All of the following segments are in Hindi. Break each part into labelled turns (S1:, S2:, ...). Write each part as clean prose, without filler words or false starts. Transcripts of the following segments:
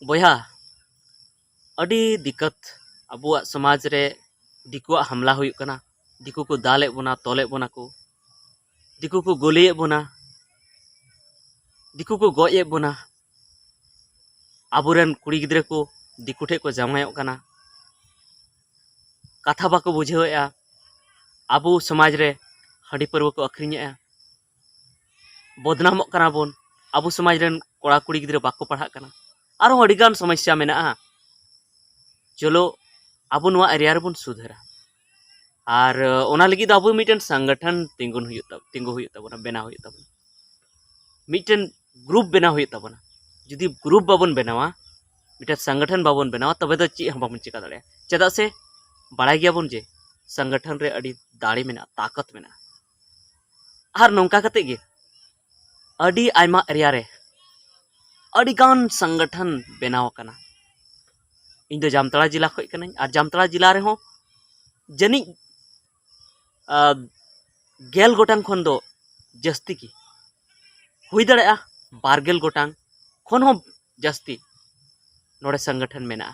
S1: बोया अड़ी दिक्कत अबुआ समाज रे दिकुआ हमला हुयुक कना। दिकु को दाले बोना तोले बोना को, दिकु को गोलिए बोना, दिकु को गोये बोना, आबुरेन कुड़ी गिद्रे को दिकु ठे को जामायोक कना। कथा बाको बुझेवेआ। आबु समाज रे हंडी परव को अखरिञेआ, बदनामोक कना बोन। आबु समाज रेन कोड़ा कुड़ी गिद्रे बाको पढ़ाक कना। आरो अडिगान समस्या मेनाआ। चलो आबु नवा एरिया रे बोन सुधरा और ओना लगी आबु मिटन संगठन तिंगु हुयुक ताबोना, बेना हुयुक ताबोना, मिटन ग्रुप बेना हुयुक ताबोना। जुदी ग्रुप बाबन बेनावा, मिटन संगठन बाबन बेनावा, तबे तो ची हम बाबन चिका दाड़े। चेदा से बाड़ाय गयाबन जे संगठन रे अड़ी दाड़े मेना, ताकत मेना। आर नोंका कते गे अड़ी आयमा एरिया रे अड़ीगान संगठन बेनाव कना। इन दो जामताड़ा जिला खय कनाኝ और जामताड़ा जिला रे हो जनी गेल गोटांग खन दो जस्ती की हुई दाड़ेआ 12 गोटांग खन हो जस्ती नोड़े संगठन मेना।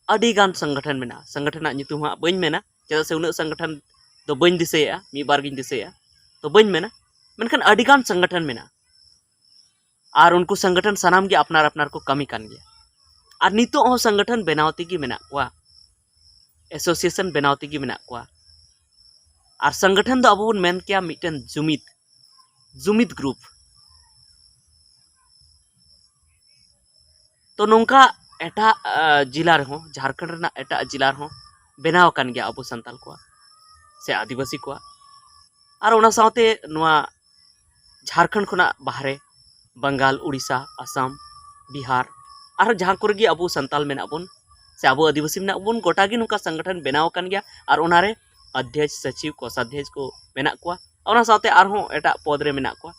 S1: अड़ीगान संगठन मेना। संगठन नितुम हा बइन मेना, चेदा से उना संगठन दो बइन दिसेया, मी बार गिन दिसेया तो बइन मेना, मेनखान अड़ीगान संगठन मेना। और उनको संगठन सानाम गे अपनार अपनार को कमी कान गया। और नितो हो संगठन बनावती की मेना कोआ, एसोसिएशन बनावती की मेना कोआ। और संगठन दो अबो मेन किया मिटन जुमित ग्रुप। तो नोंका एटा जिला रहो, झारखंड रेना एटा जिला रहो बनाव कान गया अबो संताल कोआ से आदिवासी कोआ। और ओना सावते नोआ झारखंड खुना बाहरे बंगाल, उड़ीसा, आसाम, बिहार और जहाँ कोरेगी अबो संताल मेना बोन से अबो आदिवासी मेना बोन गोटागी नुका संगठन बनाव कान गया। और ओनारे अध्यक्ष, सचिव, कोषाध्यक्ष को मेना कोआ। ओना सावते आरहों एटा पद रे मेना कोआ।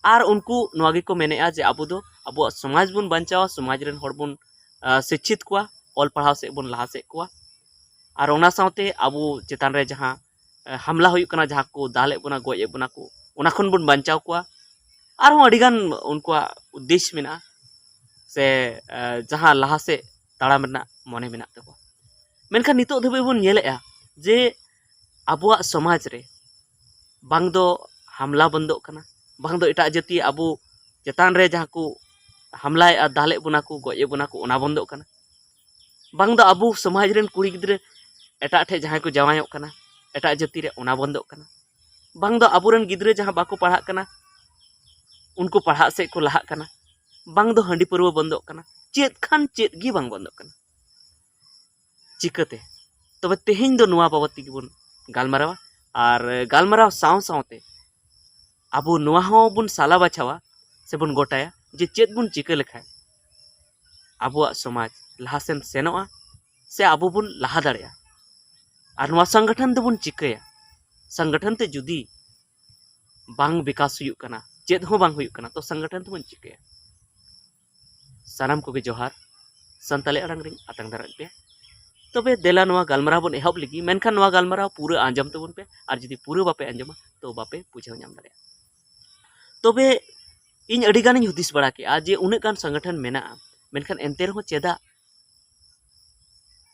S1: और उनको नोआगे को मेनेआ जे अबो दो अबो समाज बोन बंचावा, समाज रेन होड़ बोन शिक्षित कोआ, ऑल पढ़ाव से बोन लहा से कोआ। और ओना सावते अबो चेतान रे जहाँ हमला हुयुक कना, जहाँ को दाले बोना, गोये बोना को, ओना खन बोन बंचाव कोआ। और अड़ीगान उनको उद्देश्य मेना से जहाँ लहा से ताड़ाम रेना मने मेना तको। मेनखान नितो धबे बोन नेलेआ जे आबुआ समाज रे बांग दो हमला बंदो कना, बांग दो एटा जाति अबो चेतान रे जहाँ को हमलाए दाले बोना को, गोये बोना को, ओना बंदो कना। बांग दो अबो समाज रेन कुड़ी गिद्रे एटा ठे जहाँ को जवायोक कना एटा जाति रे, ओना बंदो कना। बांग दो अबोरेन गिद्रे जहाँ बाको पढ़ाक कना उनको पढ़ा से को लहा कना। बांग दो हंडी परव बंदो कना। चेत खान चेत गी बांग बंदो कना। चिकते तबे तेहेñ दो नुआ बाबत की बोन गालमारावा। और गालमाराव साव सावते अबो नुआ हो बोन साला बाछावा से बोन गोटाया जे चेत बोन चिका लेखाय अबुआ समाज लहासेन सेनोआ से अबो बोन लहा दाड़ेया। और नुआ संगठन दो बोन चिकाया। संगठन ते जुदी बांग विकास हुयुक कना, चेत हो बांग हुयुक कना, तो संगठन तो बन चिकाया। सानाम को जोहार, संताली अड़ांग रिंग आतंग दाराज पे। तबे देला नवा गालमाराव बोन एहब लगी, मेनखान नवा गालमाराव पूरा आंजम तबन पे। और जुदी पूरा बापे आंजमा तो बापे बुझाव नाम दाड़ेया। तबे इन अड़ीगानिñ हुदिस बड़ा केआ जे उन्हें गान संगठन मेना, मेनखान एनते रहो चेदा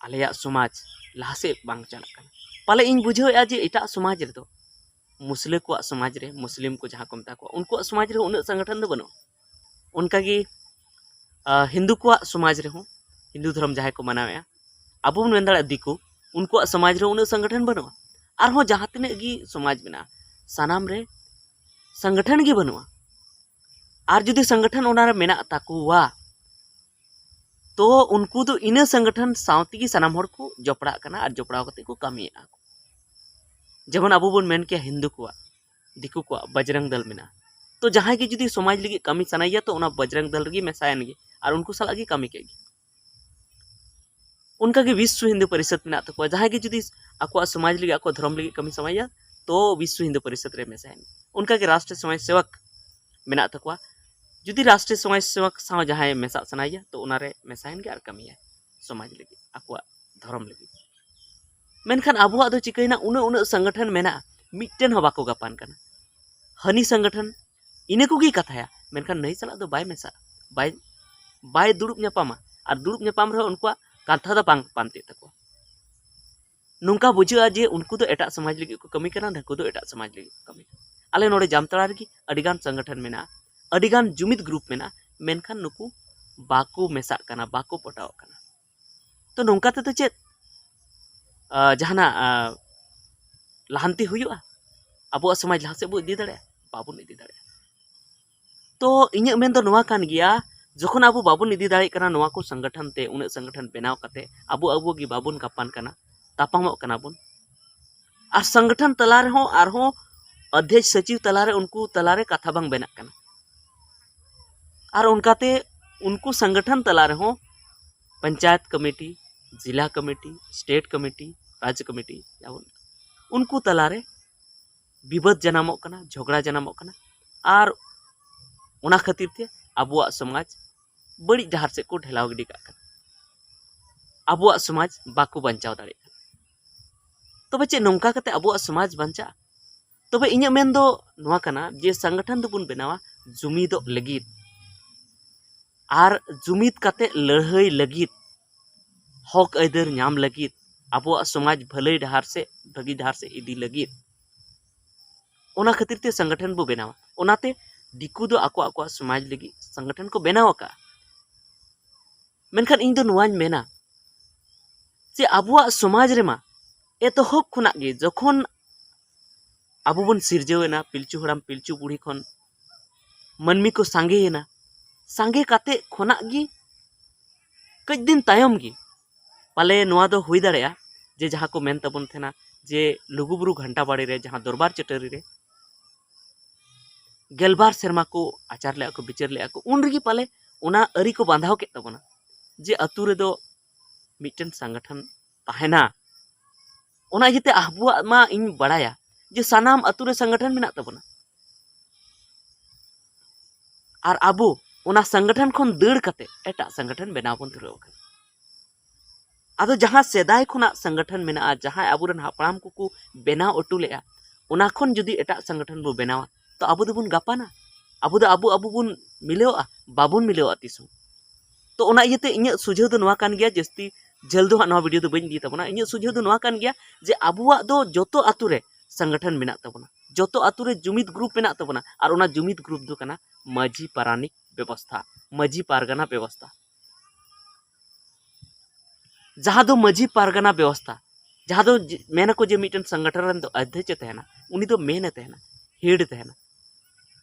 S1: आलेया समाज लहासे बांग चालक कना। पाले इन बुझावेआ जे एटा समाज रे दो मुसले को समाज रे, मुस्लिम को जहाँ को मता को उनको समाज रे उन्हें संगठन दो बनो। उनका की हिंदू को समाज रे हो, हिंदू धर्म जहाँ को मनावेआ अबो बन मेन दाड़ेया दिकु उनको समाज रे उन्हें संगठन बनुआ। और हो जहाँ तिने गी समाज मेना सानाम रे संगठन गी बनुआ। और जुदी संगठन ओना रे मेना ताकुआ तो उनको तो इना संगठन सावती की सानाम होड़ को जपड़ा कना और जपड़ाव कते को कामिया। जेमन अबो बन मेन किया हिंदू को दिकु को बजरंग दल मेना, तो जहाँ की जुदी समाज लगी कमी सनाइया तो उना बजरंग दल रगी मेसायन गे और उनको साला की कमी केगी। उनका की विश्व हिंदू परिषद मेना तको, जहाँ की जुदी आको समाज लगी आको धर्म लगी कमी समाइया तो विश्व हिंदू परिषद रे मेसायन। उनका की राष्ट्रीय समाज सेवक मेना तको, जुदी राष्ट्रीय समाज सेवक साव जहाँ मेसा सनाइया तो उनारे मेसायन गे और कमिया समाज लगी आको धर्म लगी। मेनखान अबुआ दो चिकैना उन्हें उन्हें संगठन मेना मिटन हो बाको गापान कना। हनी संगठन इने को गी कथाया, मेनखान नहीं सला दो बाय मेसा बाय बाय दुड़ुब ᱧᱟᱯᱟᱢᱟ और दुड़ुब ᱧᱟᱯᱟम रहे उनका कांथा दो बांग पांते तको नुंका बुझा जे उनको दो एटा समाज लगी को कमी करना नको दो एटा समाज लगी कमी आले नोडे जामतड़ा रगी अडिगान संगठन मेना अडिगान जुमित ग्रुप मेना मेनखान नुकु बाको मेसा कना बाको पटाव कना तो नोंका ते तो चेत जहाना लाहांती हुयुआ अब समाज लहा से बो इदी दाड़े बाबुन इदी दाड़े तो इᱧ मेन दो नोवा कान गिया जखन अब बाबुन इदी दाड़े कना नोवा को संगठन ते उन संगठन बनाव कते अब गी बाबुन गापान कना तापामो कना बुन और संगठन तला रे हो आर हो अध्यक्ष सचिव तलारे उनको तलारे कथा बांग बेना कना और उनकाते उनको संगठन तलारे हो पंचायत कमेटी जिला कमेटी स्टेट कमेटी राज्य कमेटी उनको तलारे विवाद जनामो कना झगड़ा जनामो कना और उना खातिर ते अबुआ समाज बड़ी डहार से को ढेलाव गिडी का अबुआ समाज बाको बंचाव दाड़े तबे चे नोंका कते अबुआ समाज बंचा तबे इᱧ मेन दो नोवा कना जे संगठन दो बुन बनावा जुमिदो लगित और जुमिद कते लड़ाई लगित हक अदर नाम लगित अबुआ समाज भलाई डहार से भगी डहार से इदी लगित ओना खातिर ते संगठन बो बनावा ओनाते दिकु दो आको आको समाज लगी संगठन को बनावा का मेनखान इन दो नोवाñ मेना जे अबुआ समाज रेमा एतोहब खुना गे जखन अब बन सिरजेना पिलचू हड़ाम पिलचू बुढ़ी खन मनमी को सांगेना सांगे काते खोना गी कई दिन तायम गी पाले नोआ दो हुई दाड़ेया जे जहाँ को मेन तबन थेना जे लुगुबुरु घंटा बाड़ी रे जहाँ दरबार चटरी रे गेलबार सेरमा को आचार ले को बिचार ले को उन रगी पाले उना अरी को बांधाव के तबना जे अतु रे दो मिटन संगठन ताहेना ओना इते आबुआ मा इन बड़ाया जे सानाम अतुरे संगठन मेना तबना और आबो ओना संगठन खन दड़ कते एटा संगठन बनाव बन धुराव कन आदो जहां सेदाय खुना संगठन मेना जहां आबुरन हापड़ाम को बनाव अटू लेआ ओना खन जुदी एटा संगठन बो बनावा तो आबो दबुन गापाना आबो दो आबो बुन मिलेवा बाबुन मिलेवा तिसु तो ओना इयते इᱧ सुझाव दो नोवा कान गया जस्ती जल्द नवा वीडियो दो बइन दी तबना इᱧ सुझाव दो नोवा कान गया जे आबुआ दो जोतो आतुरे संगठन मेना तबना जोतो आतुरे जुमित ग्रुप मेना तबना और ओना जुमित ग्रुप दो कना माझी पारानिक व्यवस्था माझी पारगना व्यवस्था जहाँ दो माझी पारगना व्यवस्था जहाँ दो मेना को जे मिटन संगठन दो अध्यक्ष तहना उनी दो मेन तहना हेड तहना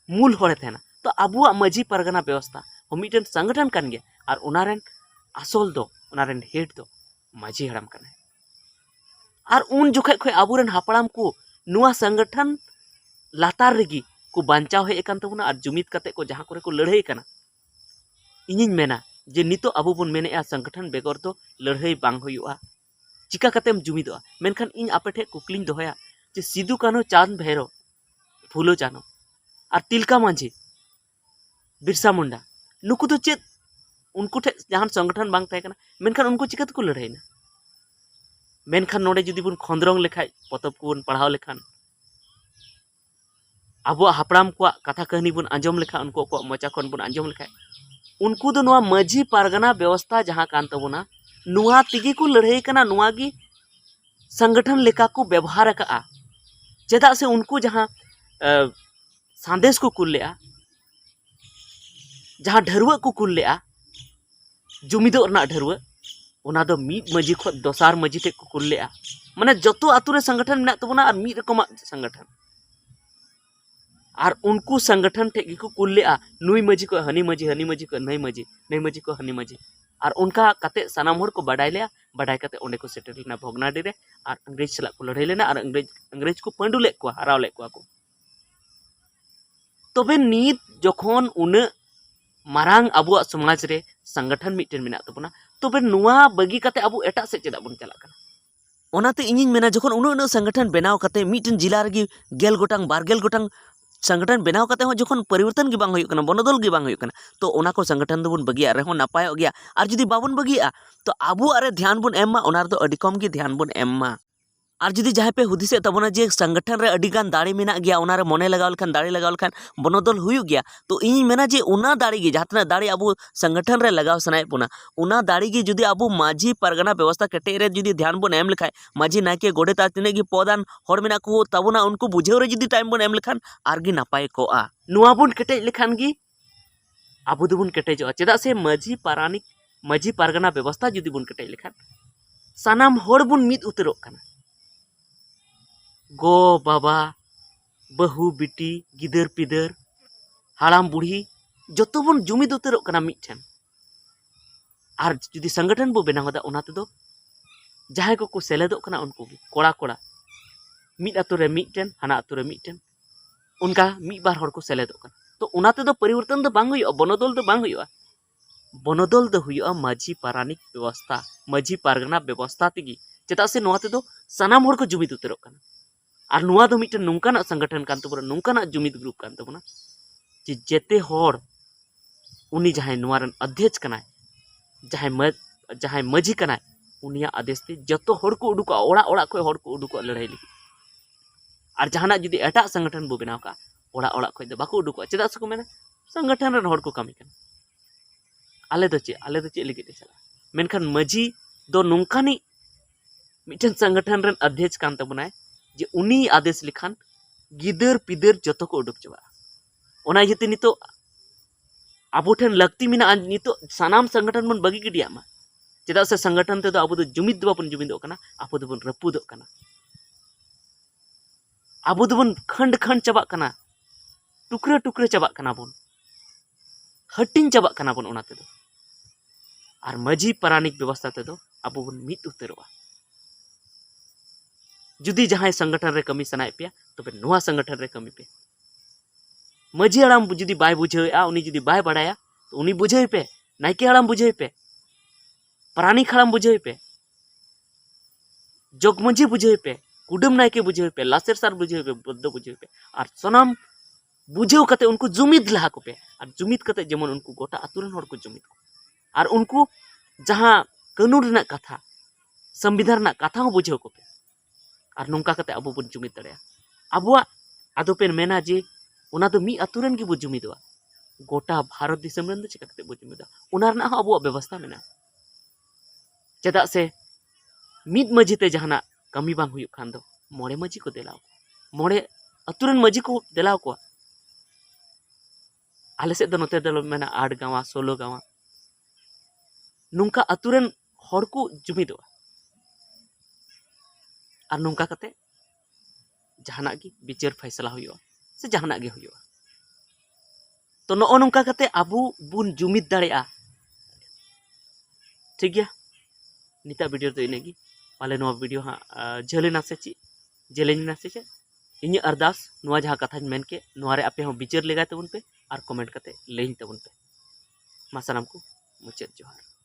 S1: मूल होड़े तहना तो आबुआ माझी पारगना व्यवस्था हो मिटन संगठन कान गया और उनारेन आसल दो उनारेन हेड दो माझी हड़ाम कना और उन जोखे खय आबुरेन हापड़ाम को नुआ संगठन लातार रेगी को बांचाव हे एकान तबना और जुमित कते को जहाँ करे को लड़ाई कना इनिन मेना जे नितो अबो बन मेनेआ संगठन बेगर तो लड़ाई बांग हुयुआ चिका कतेम जुमिदोआ मेनखान इन आपेठे कुकलिन दोहया जे सिदु कानो चांद भैरव फूलो चानो और तिलका मांझी बिरसा मुंडा नुकु तो चेत उनको ठे जहां संगठन बांग तहे कना मेनखान उनको चिका को लड़ाईना मेनखान नोडे जुदी बुन खंद्रंग लेखाय पतब को बुन पढ़ाव लेखान आबो हापड़ाम को कथा कहानी बुन आंजम लेखा उनको को मचा खन बुन आंजम लेखाय उनको दो नोआ माझी पारगना व्यवस्था जहां कान तबना नुआ तिगी को लड़ाई कना नुआ गी संगठन लेखा को व्यवहार का चेदा से उनको जहां संदेश को कुल लेआ जहां ढरुआ को कुल लेआ जुमिदो रना ढरुआ ओना दो मीट माझी खो दोसार माझी टे को कुल लेआ माने जतो आतुरे संगठन मेना तबना और मीट रकमा संगठन और उनको संगठन टे को कुल लेआ नुई माझी को हनी माझी को नई माझी को हनी माझी और उनका कते सनाम हर को बाडाय लेआ बाडाय कते ओंडे को सेटल लेना भोगनाडी रे और अंग्रेज सला को लड़ाई लेना और अंग्रेज को पंडू ले को हराव ले को तबे नीत जखन उन मारांग अबुआ समाज रे संगठन मिटन मेना तबना तबे नुआ बगी कते अबु एटा से चेदा बुन चला कना ओनाते इनिन मेना जखन उन संगठन बनाव कते मिटन जिला रे गेल गोटांग 12 गोटांग संगठन बनाव कते हो जखन परिवर्तन गे बांग हुयुक कना बनोदल गे बांग हुयुक कना तो ओना को संगठन दो बुन बगिया रे हो नापायो गया और जुदी बाबुन बगिया तो आबु अरे ध्यान बुन एम्मा ओनार दो अडी कम गे ध्यान बुन एम्मा और जुदी जहाँ पे हुदिसे तबना जे संगठन रे अडी गान दाड़े मेना गया उनारे मने लगाव लखान दाड़े लगाव लखान बनोदल हुयु गया तो इन मेना जे उना दाड़े गे जहाँ दाड़े अब संगठन रे लगाव सनाए पुना उना दाड़े गे जुदी अब माझी परगना व्यवस्था केटे रे जुदी ध्यान बन एम लेखाय माझी नाके गोडेत तिने गे पदान हर मेना को तबना उनको बुझेव रे जुदी टाइम बन एम लेखान आरगी नापाय कोआ नुआ बन केटे लेखान गी अब दोबन केटेजो चेदा से माझी पारानिक माझी परगना व्यवस्था जुदी बन केटे लेखान सानाम हर बन मिद उतरोग काना गो बाबा बहु बिटी गिदर पिदर हाड़ाम बुढ़ी जो बन जुमिद उतरोग काना मिठेन और जुदी संगठन बो बनाव दा उना तेदो जहां को सेलेदोग काना उनको गे कोड़ा कोड़ा मिद आतु रे मिठेन हाना आतु रे मिठेन उनका मिद बार हर को सेलेदोग काना तो उना तेदो परिवर्तन दो बांग हुयुआ बनोदल दो बांग हुयुआ बनोदल दो हुयुआ माझी पारानिक व्यवस्था माझी पारगना व्यवस्था तेगी चेदा से नोआ तेदो सानाम हर को जुमिद उतरोग काना और नुआ दो मिटन नोंकाना संगठन कान तबोना नोंकाना जुमिद ग्रुप कान तबोना जे जेते होड़ उनी जहां नुआ रन अध्यक्ष कनाय जहां मजी कनाय उनिया आदेश ते जतो होड़ को उडुका ओड़ा ओड़ा को होड़ को उडुका लड़ाई लगी और जहाना जुदी एटा संगठन बो बनाव का ओड़ा ओड़ा को दो बाको उडुका चेदा से को मेना संगठन रन होड़ को कमी कन आले दो चे लगी चला मेनखान मजी दो नोंकानी मिटन संगठन रन अध्यक्ष कान तबोनाय जे उनी आदेश लिखान गिदर पिदर जतो को उडुक चबा ओना इते नितो आबो ठेन लगती मिना नितो सानाम संगठन मन बगी गिडिया मा चेदा से संगठन ते दो आबो दो जुमिद दो बन जुमिदोग काना आबो दो बन रपुदोग काना आबो दो बन खंड खंड चबाक काना टुकरे टुकरे चबाक काना बन हटिन चबाक काना बन ओना ते दो और माझी पारानिक व्यवस्था ते दो आबो बन मिद उतरोआ जुदी जहां संगठन रे कमी सनाय पे तबे नुआ संगठन रे कमी पे माझी हड़ाम जुदी बाय बुझेआ उनी जुदी बाय बड़ाया तो उनी बुझे पे नायके हड़ाम बुझे पे प्राणिक हड़ाम बुझे पे जोग मजी बुझे पे कुडम नायके बुझे पे लासेर सार बुझे पे बद्दो बुझे पे और सनाम बुझेव कते उनको जुमिद लहा को पे और जुमिद कते जेमन उनको गोटा आतुरन होड़ को जुमिद को और उनको जहां कानून रना कथा संविधान रना कथा हो बुझेव को पे और नोंका कते अबो बन जुमिद दड़या अबुआ आदो पेन मेना जे उना दो मी आतुरन गे बो जुमिदवा गोटा भारत दिसम रन दो चिका कते बो जुमिदा उना रना हो अबुआ व्यवस्था मेना चेदा से मिद मजी ते जहाना कमी बांग हुयुक खान दो मोड़े मजी को देलाव मोड़े अतुरन मजी को देलाव को आले से दो नोते दलो मेना 8 गावा 16 गावा नोंका अतुरन हर को जुमिदवा और नोंका कते जहाना गी बिचार फैसला हुयुआ से जहाना गे हुयुआ तो नो नोंका कते आबू बुन जुमिद दाड़ेआ ठीक गया निता वीडियो तो इनेगी पाले नो वीडियो हाँ झेलेना से ची जेलेना से चे इन अरदास नुआ जहाँ कथा मेन के नुआरे आपे हम बिचार लेगा तबन पे और कमेंट कते लेइन तबन पे मासानाम को मुचाद जोहार।